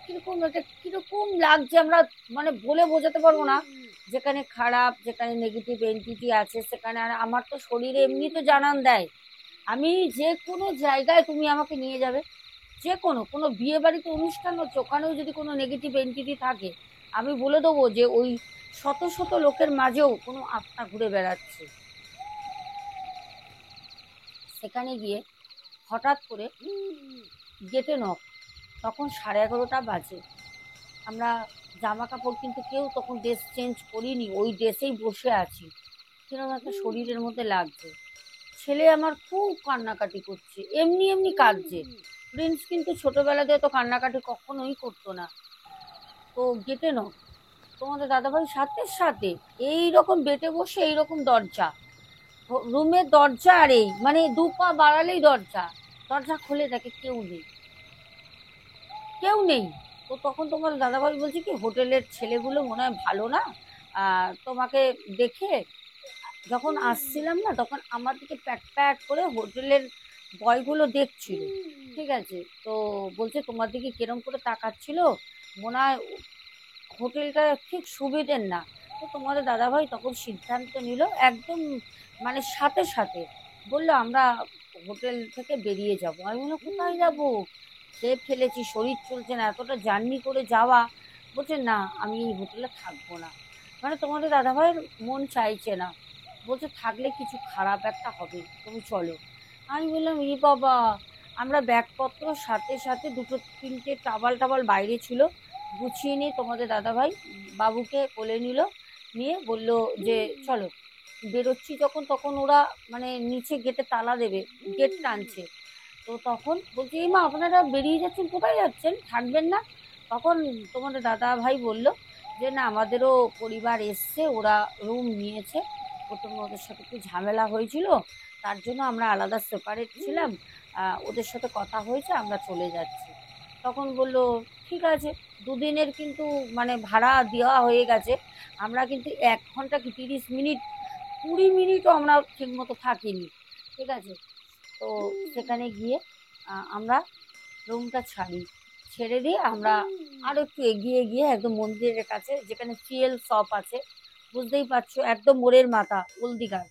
কিরকম লাগছে, আমরা মানে বলে বোঝাতে পারবো না। যেখানে খারাপ, যেখানে নেগেটিভ এন্টিটি আছে সেখানে, আর আমার তো শরীরে এমনি তো জানান দেয়, আমি যে কোনো জায়গায় তুমি আমাকে নিয়ে যাবে, যে কোনো বিয়ে বাড়িতে অনুষ্ঠান হচ্ছে, ওখানেও যদি কোনো নেগেটিভ এন্টিটি থাকে, আমি বলে দেবো যে ওই শত শত লোকের মাঝেও কোনো আত্মা ঘুরে বেড়াচ্ছে। সেখানে গিয়ে হঠাৎ করে গেটে নক, তখন 11:30টা বাজে। আমরা জামা কাপড় কিন্তু কেউ তখন ড্রেস চেঞ্জ করিনি, ওই ড্রেসেই বসে আছি, কিরকম একটা শরীরের মধ্যে লাগছে। ছেলে আমার খুব কান্নাকাটি করছে, এমনি এমনি কাঁদছে। প্রিন্স কিন্তু ছোটবেলাতে তো কান্নাকাটি কখনোই করতো না। তো গেটে নক, তোমাদের দাদাভাই সাথে সাথে এইরকম বেটে বসে, এইরকম দরজা, রুমের দরজা, আর এই মানে 2 পা বাড়ালেই দরজা, দরজা খুলে দেখে কেউ নেই, কেউ নেই। তো তখন তোমার দাদাভাই বলছে কি, হোটেলের ছেলেগুলো মনে হয় ভালো না, তোমাকে দেখে যখন আসছিলাম না, তখন আমার দিকে প্যাট প্যাট করে হোটেলের বয়গুলো দেখছিল, ঠিক আছে? তো বলছে তোমার দিকে কিরম করে তাকাচ্ছিল, মনে হয় হোটেলটা ঠিক সুবিধের না। তো তোমাদের দাদাভাই তখন সিদ্ধান্ত নিল একদম, মানে সাথে সাথে বললো আমরা হোটেল থেকে বেরিয়ে যাব। আমি বললাম কোথায় যাবো, খেয়ে ফেলেছি, শরীর চলছে না, এতটা জার্নি করে যাওয়া। বলছে না, আমি এই হোটেলে থাকবো না, মানে তোমাদের দাদাভাইয়ের মন চাইছে না, বলছে থাকলে কিছু খারাপ একটা হবে, তুমি চলো। আমি বললাম ই বাবা, আমরা ব্যাগপত্র সাথে সাথে দুটো তিনটে টাবাল টাবাল বাইরে ছিল, গুছিয়ে নিয়ে তোমাদের দাদাভাই বাবুকে কোলে নিল, নিয়ে বলল যে চলো। বেরোচ্ছি যখন, তখন ওরা মানে নিচে গেটে তালা দেবে, গেট টানছে। তো তখন বলছি, এই মা আপনারা বেরিয়ে যাচ্ছেন, কোথায় যাচ্ছেন, থাকবেন না? তখন তোমাদের দাদা ভাই বলল যে না, আমাদেরও পরিবার এসছে, ওরা রুম নিয়েছে, প্রথমে ওদের সাথে একটু ঝামেলা হয়েছিল, তার জন্য আমরা আলাদা সেপারেট ছিলাম, ওদের সাথে কথা হয়েছে, আমরা চলে যাচ্ছি। তখন বলল ঠিক আছে, দুদিনের কিন্তু মানে ভাড়া দেওয়া হয়ে গেছে, আমরা কিন্তু 1 ঘন্টা কি 30 মিনিট 20 মিনিটও আমরা ঠিক মতো থাকিনি, ঠিক আছে? তো সেখানে গিয়ে আমরা রুমটা ছাড়ি, ছেড়ে দিয়ে আমরা আরো একটু এগিয়ে গিয়ে একদম মন্দিরের কাছে, যেখানে ফিয়েল শপ আছে, বুঝতেই পারছো, একদম মোড়ের মাথা হলদিঘাট।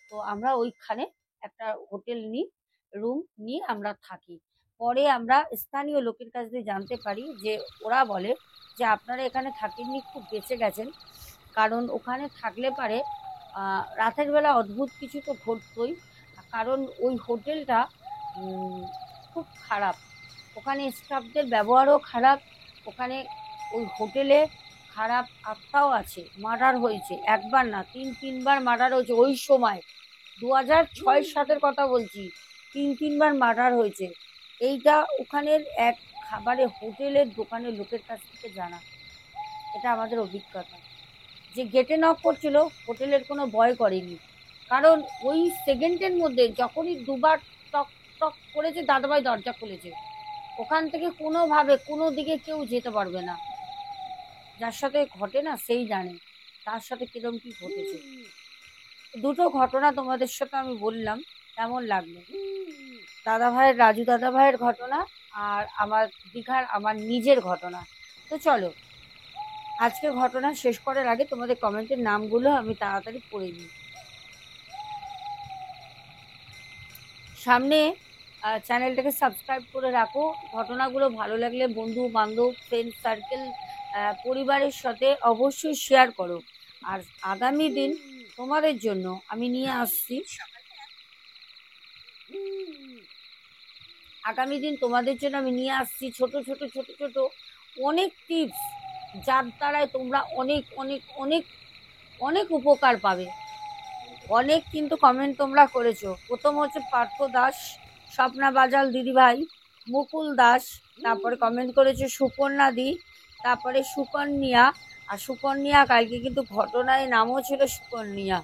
তো আমরা ওইখানে একটা হোটেল নিই, রুম নিয়ে আমরা থাকি। পরে আমরা স্থানীয় লোকের কাছ দিয়ে জানতে পারি যে ওরা বলে যে আপনারা এখানে থাকেননি, খুব বেঁচে গেছেন, কারণ ওখানে থাকলে পারে রাতের বেলা অদ্ভুত কিছু তো ঘটতোই, কারণ ওই হোটেলটা খুব খারাপ, ওখানে স্টাফদের ব্যবহারও খারাপ, ওখানে ওই হোটেলে খারাপ আত্মাও আছে, মার্ডার হয়েছে, একবার না 3-3বার মার্ডার হয়েছে ওই সময়, 2006-7-এর কথা বলছি, 3-3বার মার্ডার হয়েছে। এইটা ওখানের এক খাবারের হোটেলের দোকানের লোকের কাছ থেকে জানা, এটা আমাদের অভিজ্ঞতা। যে গেটে নক করছিল, হোটেলের কোনো ভয় করেনি, কারণ ওই সেকেন্ডের মধ্যে যখনই 2বার টক টক করেছে, দাদাভাই দরজা খুলেছে, ওখান থেকে কোনোভাবে কোনো দিকে কেউ যেতে পারবে না। যার সাথে ঘটে না সেই জানে তার সাথে কিরম কি ঘটেছে। দুটো ঘটনা তোমাদের সাথে আমি বললাম, কেমন লাগলো? রাজু দাদাভাইয়ের ঘটনা, আর আমার দীঘার আমার নিজের ঘটনা। তো চলো, আজকের ঘটনা শেষ করার আগে তোমাদের কমেন্টের নামগুলো আমি তাড়াতাড়ি পড়ে নিই। সামনে চ্যানেলটাকে সাবস্ক্রাইব করে রাখো, ঘটনাগুলো ভালো লাগলে বন্ধু বান্ধব ফ্রেন্ড সার্কেল পরিবারের সাথে অবশ্যই শেয়ার করো। আর আগামী দিন তোমাদের জন্য আমি নিয়ে আসছি আগামী দিন তোমাদের জন্য আমি নিয়ে আসছি ছোট ছোট ছোট ছোট অনেক টিপস, যার দ্বারায় তোমরা অনেক অনেক অনেক অনেক উপকার পাবে। অনেক কিন্তু কমেন্ট তোমরা করেছো। প্রথম হচ্ছে পার্থ দাস, স্বপ্না বাজাল দিদিভাই, মুকুল দাস, তারপরে কমেন্ট করেছে সুকন্যা দি, তারপরে সুকন্যা। আর সুকন্যা কালকে কিন্তু ঘটনায় নামও ছিল সুকন্যা,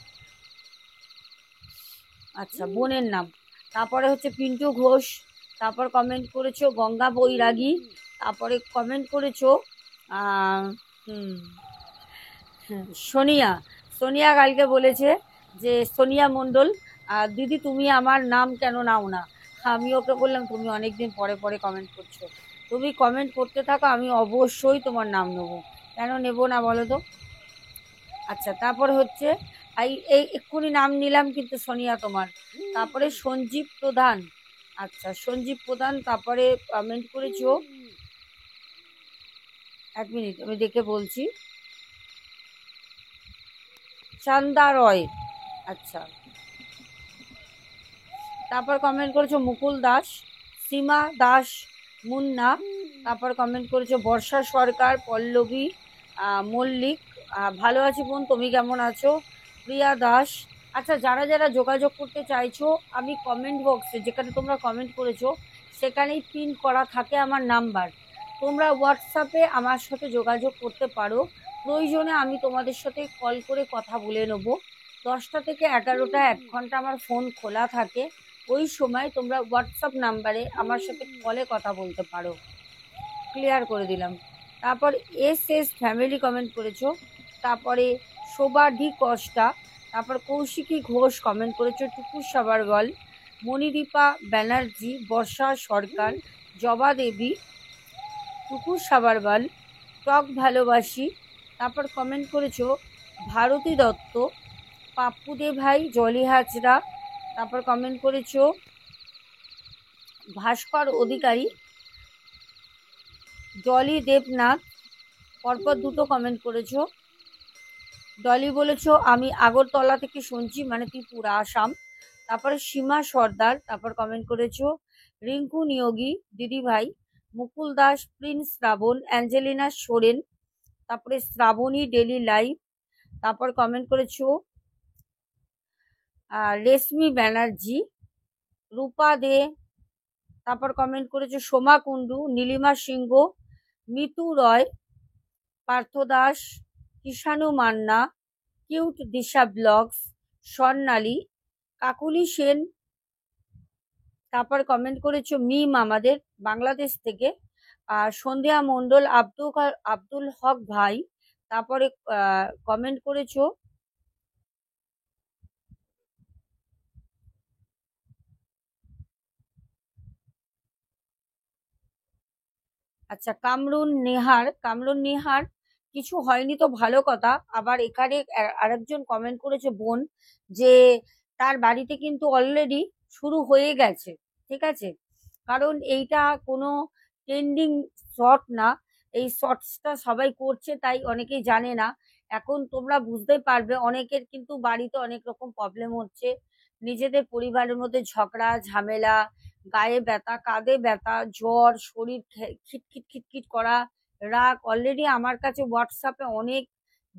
আচ্ছা বোনের নাম। তারপরে হচ্ছে পিন্টু ঘোষ, তারপর কমেন্ট করেছো গঙ্গা বৈরাগী, তারপরে কমেন্ট করেছো আহ, হুম, সোনিয়া। সোনিয়া কালকে বলেছে যে সোনিয়া মণ্ডল, দিদি তুমি আমার নাম কেন নাও না? আমি ওকে বললাম তুমি অনেকদিন পরে পরে কমেন্ট করছো, তুমি কমেন্ট করতে থাকো, আমি অবশ্যই তোমার নাম নেবো। কেন নেব না বলো তো? আচ্ছা তারপরে হচ্ছে এই এই এক্ষুনি নাম নিলাম কিন্তু সোনিয়া তোমার। তারপরে সঞ্জীব প্রধান, আচ্ছা সঞ্জীব প্রধান, তারপরে কমেন্ট করেছো, এক মিনিট আমি দেখে বলছি, চান্দা রয়, আচ্ছা। তারপর কমেন্ট করেছো মুকুল দাস, সীমা দাস, মুন্না। তারপর কমেন্ট করেছো বর্ষা সরকার, পল্লবী, মল্লিক, ভালো আছি বোন, তুমি কেমন আছো? প্রিয়া দাস। আচ্ছা যারা যারা যোগাযোগ করতে চাইছো, আমি কমেন্ট বক্সে যেখানে তোমরা কমেন্ট করেছো সেখানেই পিন করা থাকে আমার নাম্বার, তোমরা হোয়াটসঅ্যাপে আমার সাথে যোগাযোগ করতে পারো। প্রয়োজনে আমি তোমাদের সাথে কল করে কথা বলে নেবো। 10টা থেকে 11টা 1 ঘন্টা আমার ফোন খোলা থাকে, ওই সময় তোমরা হোয়াটসঅ্যাপ নাম্বারে আমার সাথে কলে কথা বলতে পারো। ক্লিয়ার করে দিলাম। তারপর এস ফ্যামিলি কমেন্ট করেছো, তারপরে শোভা ডি কস্টা, তারপর কৌশিকী ঘোষ কমেন্ট করেছো, টুকু সাবারওয়াল, মণিদীপা ব্যানার্জি, বর্ষা সরকার, জবা দেবী, টুকু সাবারওয়াল, টক ভালোবাসি। তারপর কমেন্ট করেছো ভারতী দত্ত, পাপ্পু দে ভাই, জলি হাজরা। তারপর কমেন্ট করেছো ভাস্কর অধিকারী, ডলি দেবনাথ, পরপর দুটো কমেন্ট করেছো। ডলি বলেছো আমি আগরতলা থেকে শুনছি, মানে ত্রিপুরা, আসাম। তারপরে সীমা সর্দার, তারপর কমেন্ট করেছো রিঙ্কু নিয়োগী দিদিভাই, মুকুল দাস, প্রিন্স শ্রাবণ, অ্যাঞ্জেলিনা সোরেন, তারপরে শ্রাবণী ডেলি লাইভ। তারপর কমেন্ট করেছো রেশমি ব্যানার্জি, রূপা দে। তারপর কমেন্ট করেছো সোমা কুণ্ডু, নীলিমা সিংহ, মিতু রয়, পার্থ দাস, কিষাণু মান্না, কিউট দিশা ব্লগস, স্বর্ণালী, কাকুলি সেন। তারপর কমেন্ট করেছো মিম আমাদের বাংলাদেশ থেকে, সন্ধ্যা মণ্ডল, আব্দুল হক ভাই। তারপরে কমেন্ট করেছো আচ্ছা কামরুন নেহার, কিছু হয়নি তো ভালো কথা। আবার এখানে আরেকজন কমেন্ট করেছে বোন, যে তার বাড়িতে কিন্তু অলরেডি শুরু হয়ে গেছে, ঠিক আছে? কারণ এইটা কোনো ট্রেন্ডিং শর্ট না, এই শর্টসটা সবাই করছে তাই অনেকেই জানে না। এখন তোমরা বুঝতে পারবে অনেকের কিন্তু বাড়িতে অনেক রকম প্রবলেম হচ্ছে, নিজেদের পরিবারের মধ্যে ঝগড়া ঝামেলা, গায়ে ব্যথা, কাঁধে ব্যথা, জ্বর, শরীর খিটখিট খিটখিট করা, রাগ। অলরেডি আমার কাছে হোয়াটসঅ্যাপে অনেক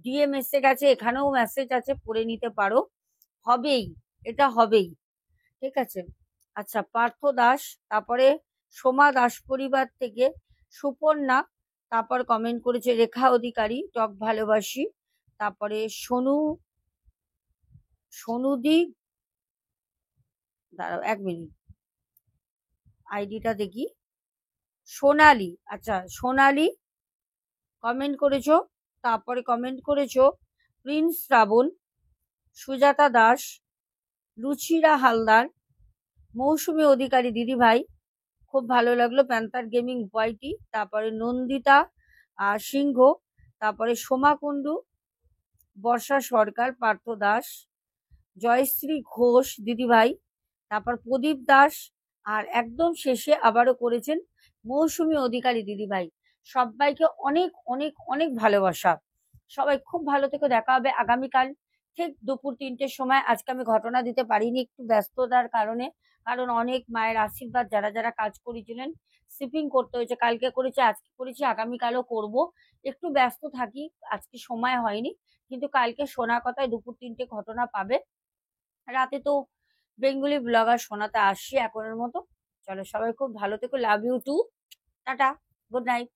ডিএম এসে গেছে, এখানেও মেসেজ আছে, পড়ে নিতে পারো। হবেই, এটা হবেই, ঠিক আছে? আচ্ছা পার্থ দাস, তারপরে সোমা দাস পরিবার থেকে সুপর্ণা। তারপর কমেন্ট করেছে রেখা অধিকারী, টক ভালোবাসি। তারপরে সোনুদি, দাঁড়াও 1 মিনিট আইডিটা দেখি, সোনালি, আচ্ছা সোনালি কমেন্ট করেছো। তারপরে কমেন্ট করেছো প্রিন্স শ্রাবণ, সুজাতা দাস, রুচিরা হালদার, মৌসুমী অধিকারী দিদিভাই, খুব ভালো লাগলো, প্যান্থার গেমিং বয়টি। তারপরে নন্দিতা সিংহ, তারপরে সোমা কুণ্ডু, বর্ষা সরকার, পার্থ দাস, জয়শ্রী ঘোষ দিদিভাই, তারপর প্রদীপ দাস, আর একদম শেষে আবারও করেছেন মৌসুমী অধিকারী দিদিভাই। সবাইকে অনেক অনেক অনেক ভালোবাসা। সবাই খুব ভালো থেকো, দেখা হবে আগামীকাল ঠিক দুপুর ৩টের সময় আজকে আমি ঘটনা দিতে পারিনি একটু ব্যস্ততার কারণে। কারণ অনেক মায়ের আশীর্বাদ যারা কাজ করেছিলেন শিপিং করতে হয়েছে। কালকে করেছি, আজকে করেছি, আগামীকালও করব। একটু ব্যস্ত থাকি, আজকে সময় হয়নি। কিন্তু কালকে শোনা কথায় দুপুর ৩টে ঘটনা পাবে। রাতে তো বেঙ্গলি ব্লগার শোনাতে আসছি এখনের মতো। চলো সবাই খুব ভালো থেকো। Love you too. Tata. Good night.